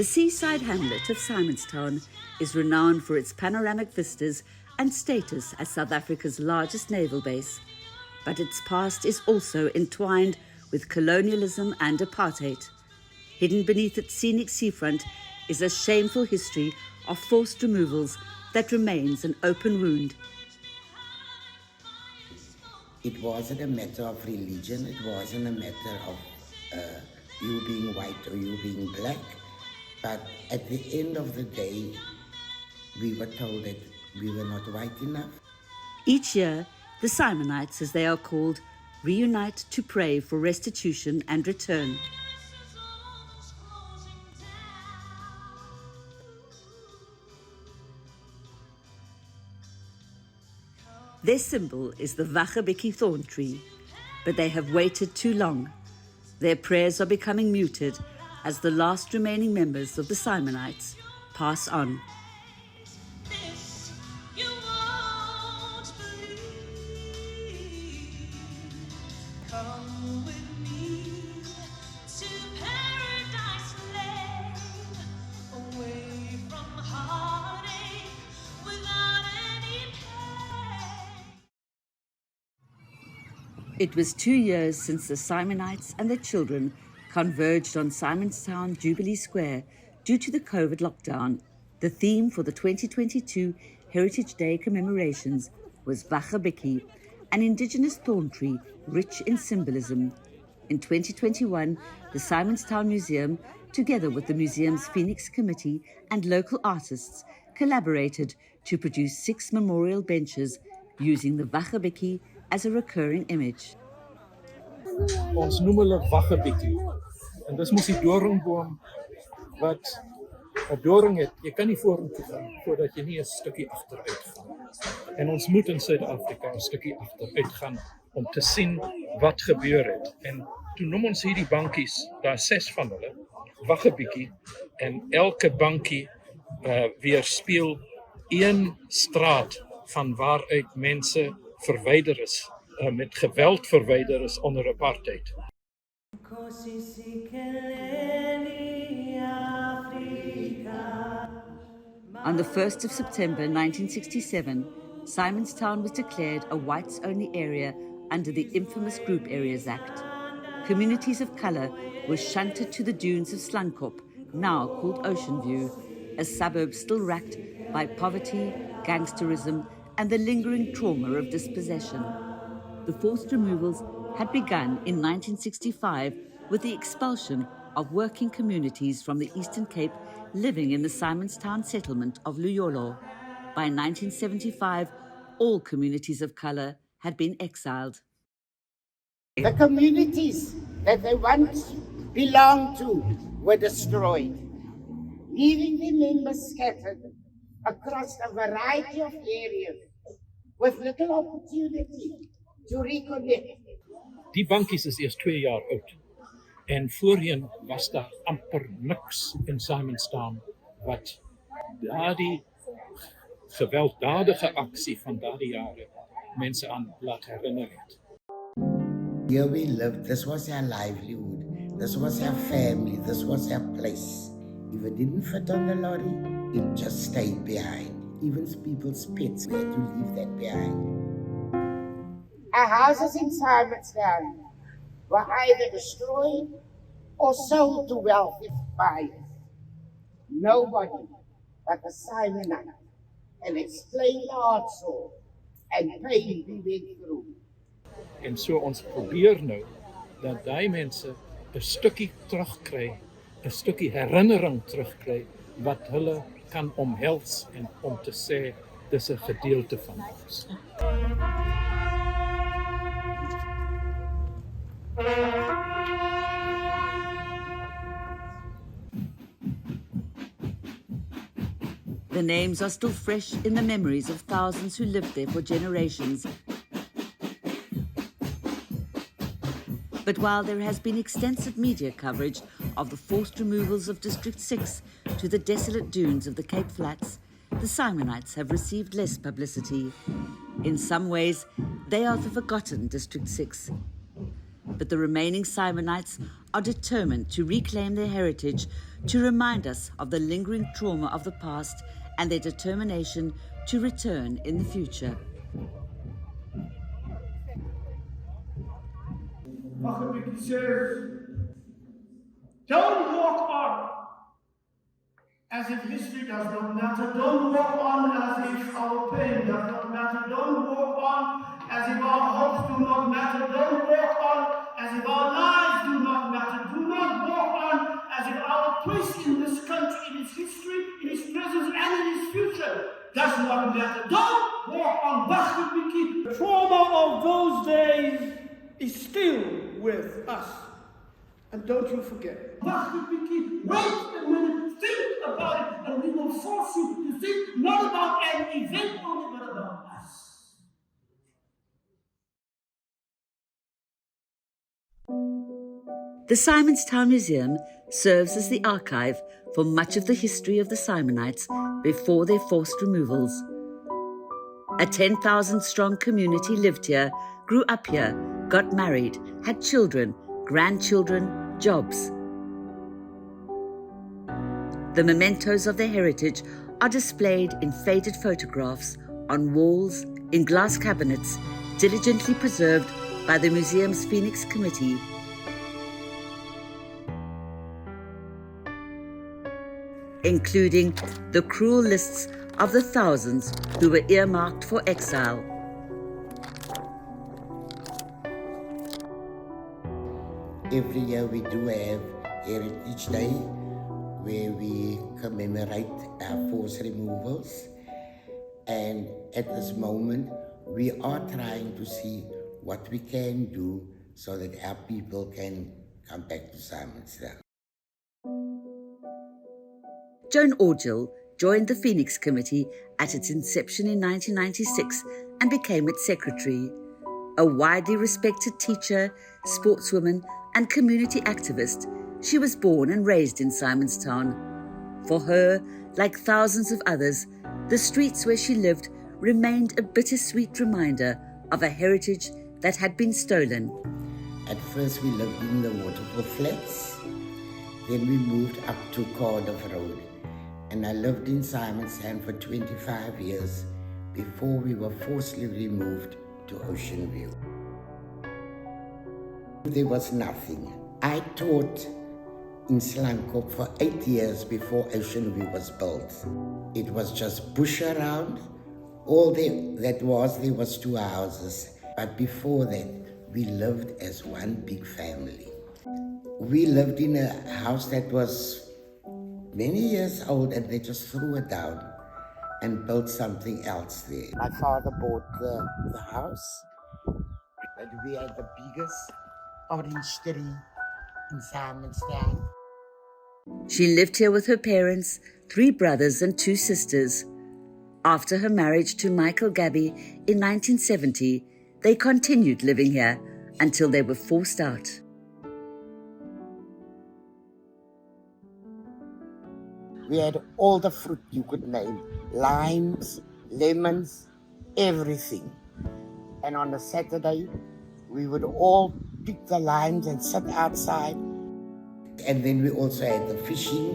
The seaside hamlet of Simonstown is renowned for its panoramic vistas and status as South Africa's largest naval base. But its past is also entwined with colonialism and apartheid. Hidden beneath its scenic seafront is a shameful history of forced removals that remains an open wound. It wasn't a matter of religion, it wasn't a matter of you being white or you being black, but at the end of the day, we were told that we were not white enough. Each year, the Simonites, as they are called, reunite to pray for restitution and return. Their symbol is the Wag N Bietjie thorn tree, but they have waited too long. Their prayers are becoming muted as the last remaining members of the Simonites pass on. It was 2 years since the Simonites and their children converged on Simonstown Jubilee Square due to the COVID lockdown. The theme for the 2022 Heritage Day commemorations was Wag N Bietjie, an indigenous thorn tree rich in symbolism. In 2021, the Simonstown Museum, together with the museum's Phoenix Committee and local artists, collaborated to produce 6 memorial benches using the Wag N Bietjie as a recurring image. Ons noem hulle Wag N Bietjie. En dis mos die doringboom wat 'n doring het. Jy kan nie vorentoe gaan voordat jy nie 'n stukkie agteruit gaan. En ons moet in Suid-Afrika 'n stukkie agteruit gaan om te sien wat gebeur het. En toe noem ons hierdie bankies, daar 6 van hulle, Wag N Bietjie, en elke bankie weerspieël een straat van waaruit mense verwyder is, met geweld verwyder is onder apartheid. On the 1st of September 1967, Simonstown was declared a whites-only area under the infamous Group Areas Act. Communities of colour were shunted to the dunes of Slankop, now called Ocean View, a suburb still racked by poverty, gangsterism and the lingering trauma of dispossession. The forced removals had begun in 1965 with the expulsion of working communities from the Eastern Cape living in the Simonstown settlement of Luyolo. By 1975, all communities of colour had been exiled. The communities that they once belonged to were destroyed, leaving the members scattered across a variety of areas with little opportunity to reconnect. Die bankies is eers 2 jaar oud. En voorheen was daar amper niks in Simonstown wat daardie gewelddadige aksie van daardie jare mense aan laat herinner het. Here we lived, this was our livelihood, this was our family, this was our place. If it didn't fit on the lorry, it just stayed behind. Even people's pets, we had to leave that behind. Our houses in Simonstown were either destroyed or sold to wealthy buyers. Nobody but the Simonite can explain the hardsore and pain we went through. En so ons probeer nou dat daai mense 'n stukkie terugkry, 'n stukkie herinnering terugkry wat hulle kan omhels en om te sê dis 'n gedeelte van ons. The names are still fresh in the memories of thousands who lived there for generations. But while there has been extensive media coverage of the forced removals of District 6 to the desolate dunes of the Cape Flats, the Simonites have received less publicity. In some ways, they are the forgotten District 6. but the remaining Simonites are determined to reclaim their heritage, to remind us of the lingering trauma of the past and their determination to return in the future. Wag N Bietjie says, don't walk on as if history does not matter. Don't walk on as if our pain does not matter. Don't walk on as if our hopes do not matter. Don't walk on as if our lives do not matter. Do not walk on as if our place in this country, in its history, in its present and in its future does not matter. Don't walk on. Wag N Bietjie. The trauma of those days is still with us. And don't you forget. Wag N Bietjie, wait a minute, think about it, and we will force you to think not about an event only, but about us. The Simonstown Museum serves as the archive for much of the history of the Simonites before their forced removals. A 10,000-strong community lived here, grew up here, got married, had children, grandchildren, jobs. The mementos of their heritage are displayed in faded photographs, on walls, in glass cabinets, diligently preserved by the museum's Phoenix Committee. Including the cruel lists of the thousands who were earmarked for exile. Every year we do have Heritage Day, where we commemorate our forced removals. And at this moment, we are trying to see what we can do so that our people can come back to Simonstown. Joan Orgill joined the Phoenix Committee at its inception in 1996 and became its secretary. A widely respected teacher, sportswoman, and community activist, she was born and raised in Simonstown. For her, like thousands of others, the streets where she lived remained a bittersweet reminder of a heritage that had been stolen. At first we lived in the Waterfall Flats, then we moved up to Cardiff Road, and I lived in Simonstown for 25 years before we were forcibly removed to Ocean View. There was nothing. I taught in Slankop for 8 years before Ocean View was built. It was just bush around. All there was 2 houses. But before that, we lived as one big family. We lived in a house that was many years old, and they just threw it down and built something else there. My father bought the house, and we had the biggest orange tree in Simonstown. She lived here with her parents, 3 brothers and 2 sisters. After her marriage to Michael Gabby in 1970, they continued living here until they were forced out. We had all the fruit you could name, limes, lemons, everything. And on a Saturday, we would all pick the limes and sit outside. And then we also had the fishing.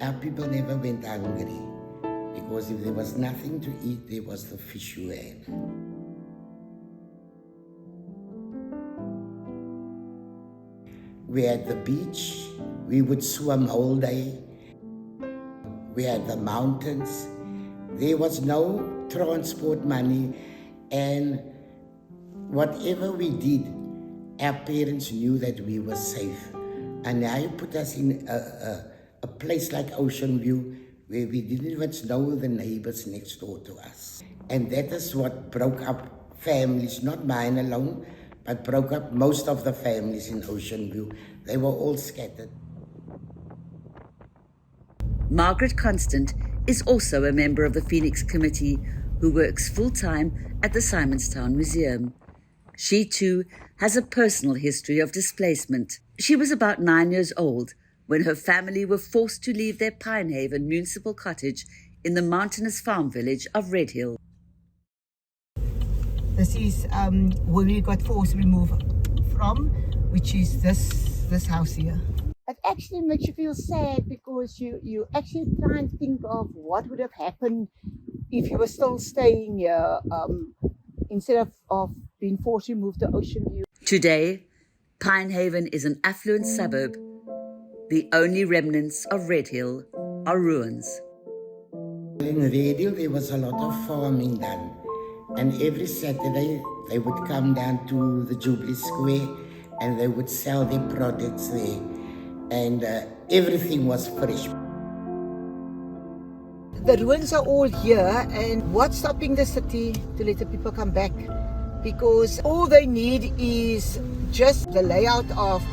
Our people never went hungry, because if there was nothing to eat, there was the fish you had. We had the beach. We would swim all day. We had the mountains. There was no transport money, and whatever we did, our parents knew that we were safe. And now you put us in a place like Ocean View, where we didn't even know the neighbors next door to us. And that is what broke up families, not mine alone, but broke up most of the families in Ocean View. They were all scattered. Margaret Constant is also a member of the Phoenix Committee, who works full-time at the Simonstown Museum. She too has a personal history of displacement. She was about 9 years old when her family were forced to leave their Pinehaven municipal cottage in the mountainous farm village of Red Hill. This is where we got forced removed from, which is this house here. It actually makes you feel sad because you actually try and think of what would have happened if you were still staying here instead of being forced to move to Ocean View. Today, Pinehaven is an affluent suburb. The only remnants of Red Hill are ruins. In Red Hill, there was a lot of farming done. And every Saturday, they would come down to the Jubilee Square and they would sell their products there. And everything was fresh. The ruins are all here, and what's stopping the city to let the people come back? Because all they need is just the layout of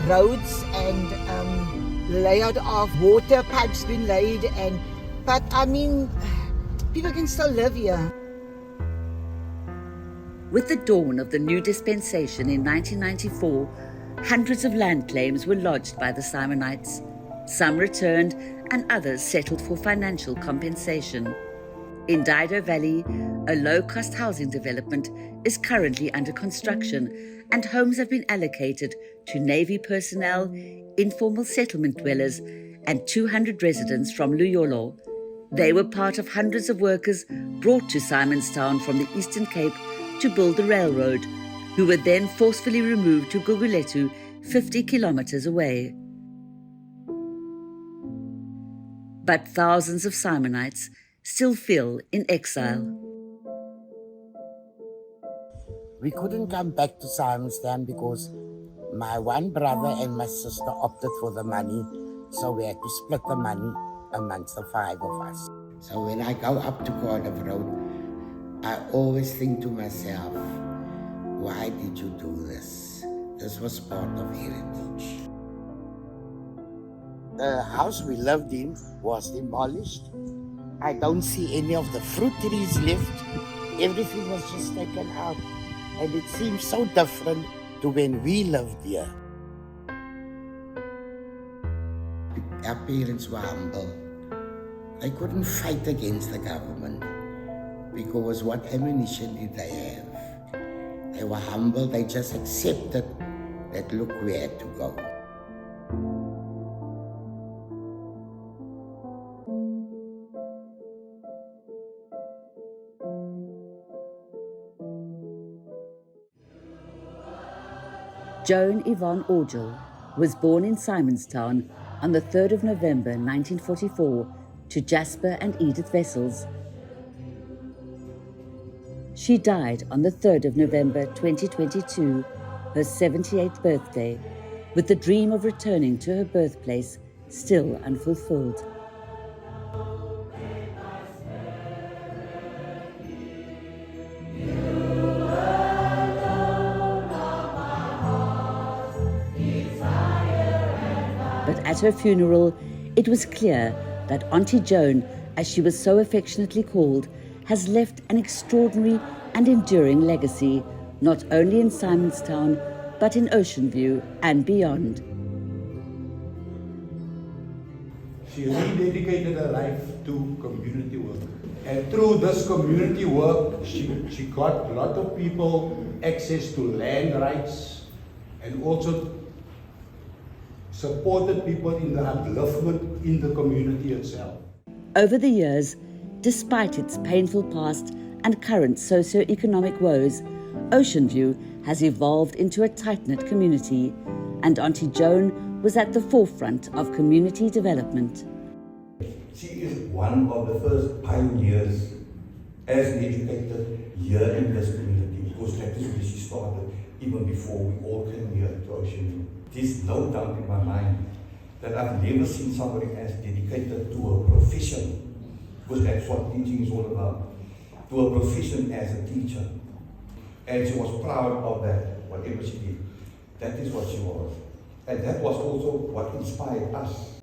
roads and layout of water pipes being laid, but I mean, people can still live here. With the dawn of the new dispensation in 1994, hundreds of land claims were lodged by the Simonites. Some returned and others settled for financial compensation. In Dido Valley, a low-cost housing development is currently under construction and homes have been allocated to Navy personnel, informal settlement dwellers and 200 residents from Luyolo. They were part of hundreds of workers brought to Simonstown from the Eastern Cape to build the railroad, who were then forcefully removed to Guguletu, 50 kilometers away. But thousands of Simonites still feel in exile. We couldn't come back to Simonstown because my one brother and my sister opted for the money, so we had to split the money amongst the 5 of us. So when I go up to Cardiff Road, I always think to myself, why did you do this? This was part of heritage. The house we lived in was demolished. I don't see any of the fruit trees left. Everything was just taken out. And it seems so different to when we lived here. Our parents were humble. They couldn't fight against the government because what ammunition did they have? They were humble, they just accepted that look, we had to go. Joan Orgill was born in Simonstown on the 3rd of November 1944 to Jasper and Edith Wessels. She died on the 3rd of November 2022, her 78th birthday, with the dream of returning to her birthplace still unfulfilled. But at her funeral, it was clear that Auntie Joan, as she was so affectionately called, has left an extraordinary and enduring legacy, not only in Simonstown, but in Ocean View and beyond. She rededicated her life to community work. And through this community work, she got a lot of people access to land rights and also supported people in the upliftment in the community itself. Over the years, despite its painful past and current socio-economic woes, Ocean View has evolved into a tight-knit community, and Auntie Joan was at the forefront of community development. She is one of the first pioneers as an educator here in this community, because that is where she started, even before we all came here to Ocean View. There's no doubt in my mind that I've never seen somebody as dedicated to a profession, because that's what teaching is all about, to a profession as a teacher. And she was proud of that, whatever she did. That is what she was. And that was also what inspired us.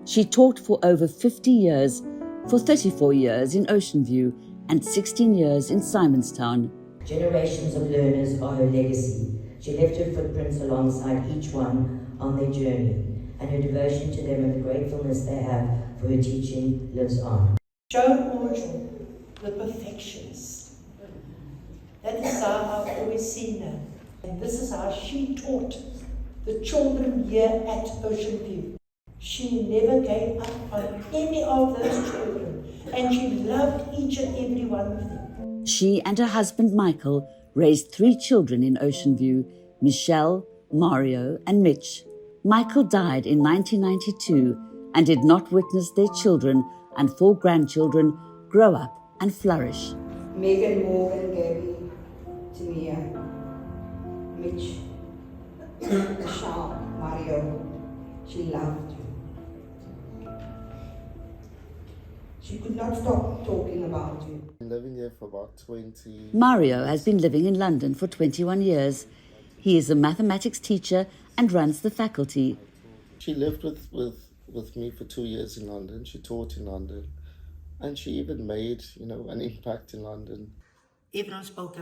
She taught for over 50 years, for 34 years in Ocean View and 16 years in Simonstown. Generations of learners are her legacy. She left her footprints alongside each one on their journey, and her devotion to them and the gratefulness they have for her teaching lives on. Joan Orgill, the perfectionist. That is how I've always seen her. And this is how she taught the children here at Ocean View. She never gave up on any of those children, and she loved each and every one of them. She and her husband Michael raised 3 children in Ocean View: Michelle, Mario, and Mitch. Michael died in 1992 and did not witness their children and 4 grandchildren grow up and flourish. Megan, Morgan, Gabby, Tania, Mitch, Michelle, Mario. She loved you. She could not stop talking about you. I've been living here for about 20. Mario has been living in London for 21 years. He is a mathematics teacher and runs the faculty. She lived with me for 2 years in London. She taught in London. And she even made, an impact in London. Everyone spoke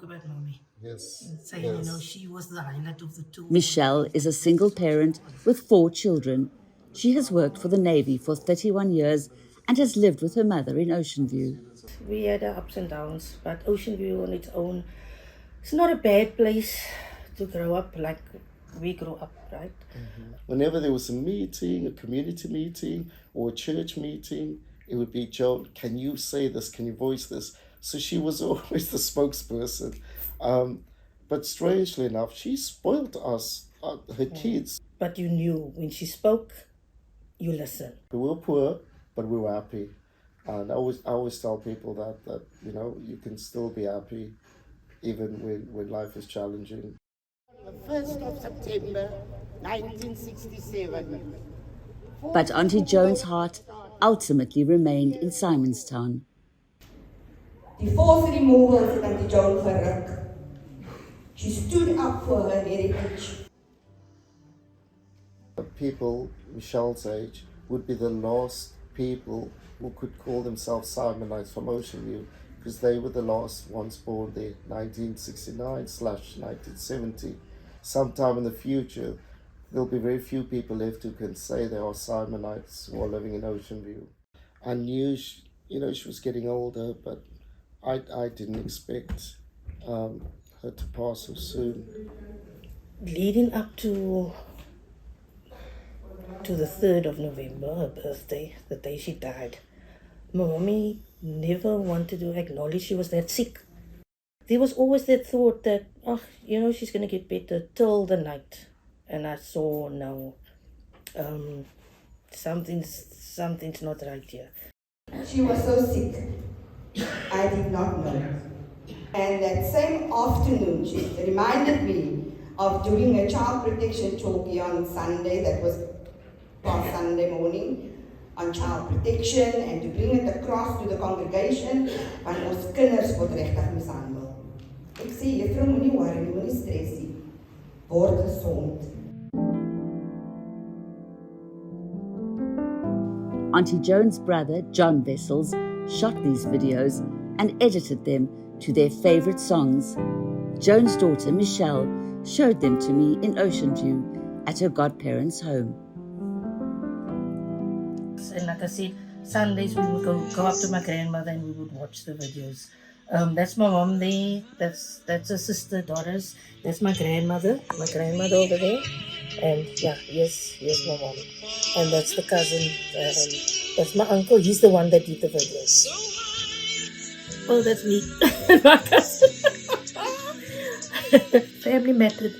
about Mommy. Yes. And saying, she was the highlight of the tour. Michelle is a single parent with 4 children. She has worked for the Navy for 31 years and has lived with her mother in Ocean View. We had our ups and downs, but Ocean View on its own, it's not a bad place to grow up like we grew up, right? Mm-hmm. Whenever there was a meeting, a community meeting, or a church meeting, it would be, Joan, can you say this? Can you voice this? So she was always the spokesperson. But strangely enough, she spoiled us, her kids. But you knew when she spoke, you listened. We were poor, but we were happy. And I always tell people that you can still be happy even when life is challenging. The 1st of September, 1967. But Auntie Joan's heart ultimately remained in Simonstown. Die force removal het Auntie Joan geruk. She stood up for her heritage. People Michelle's age would be the last people who could call themselves Simonites from Ocean View, because they were the last ones born there, 1969/1970. Sometime in the future, there'll be very few people left who can say they are Simonites who are living in Ocean View. I knew she was getting older, but I didn't expect her to pass so soon. Leading up to the 3rd of November, her birthday, the day she died, Mommy never wanted to acknowledge she was that sick. There was always that thought that, she's going to get better till the night. And I saw, no, something's not right here. She was so sick, I did not know. And that same afternoon, she reminded me of doing a child protection talk here on Sunday, that was past Sunday morning, on child protection, and to bring it across to the congregation, van ons kinders word regtig mishandel. Ek sê, juffrou, moenie worry, moenie stres nie. Word gesond. Auntie Joan's brother, John Wessels, shot these videos and edited them to their favourite songs. Joan's daughter, Michelle, showed them to me in Ocean View at her godparents' home. And like I said, Sundays we would go up to my grandmother and we would watch the videos. That's my mom there, that's her sister, daughters. That's my grandmother over there. And yes, my mom. And that's the cousin, that's my uncle, he's the one that did the videos. Oh, that's me, my cousin. Family mattered.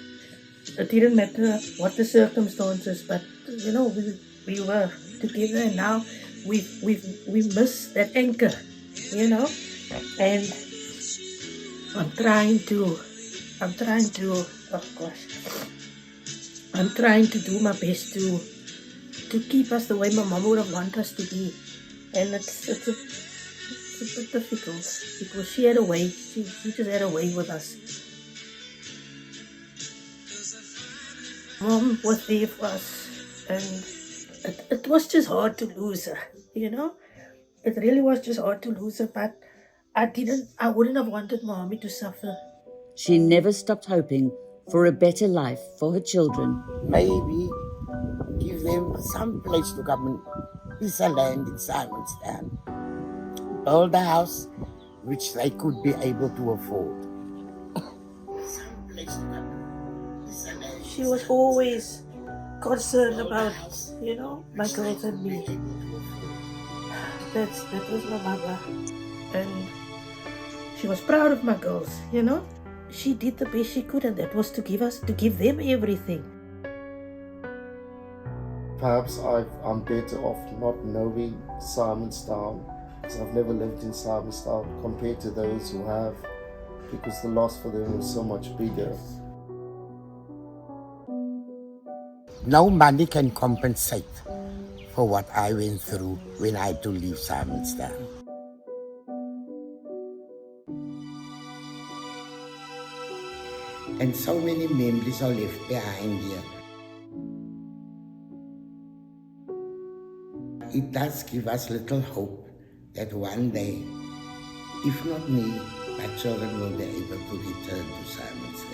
It didn't matter what the circumstances, but we were together, and now we miss that anchor, and I'm trying to do my best to keep us the way my mom would have wanted us to be. And it's a bit difficult because she had a way, she just had a way with us. Mom was there for us, and it was just hard to lose her, It really was just hard to lose her, but I wouldn't have wanted Mommy to suffer. She never stopped hoping for a better life for her children. Maybe give them some place to come and piece of land in Simonstown. Build a house which they could be able to afford. She was always concerned about, my girls and me. That was my mother. And she was proud of my girls, She did the best she could, and that was to give them everything. Perhaps I'm better off not knowing Simonstown, because I've never lived in Simonstown compared to those who have, because the loss for them was so much bigger. No money can compensate for what I went through when I had to leave Simonstown. And so many memories are left behind here. It does give us little hope that one day, if not me, my children will be able to return to Simonstown.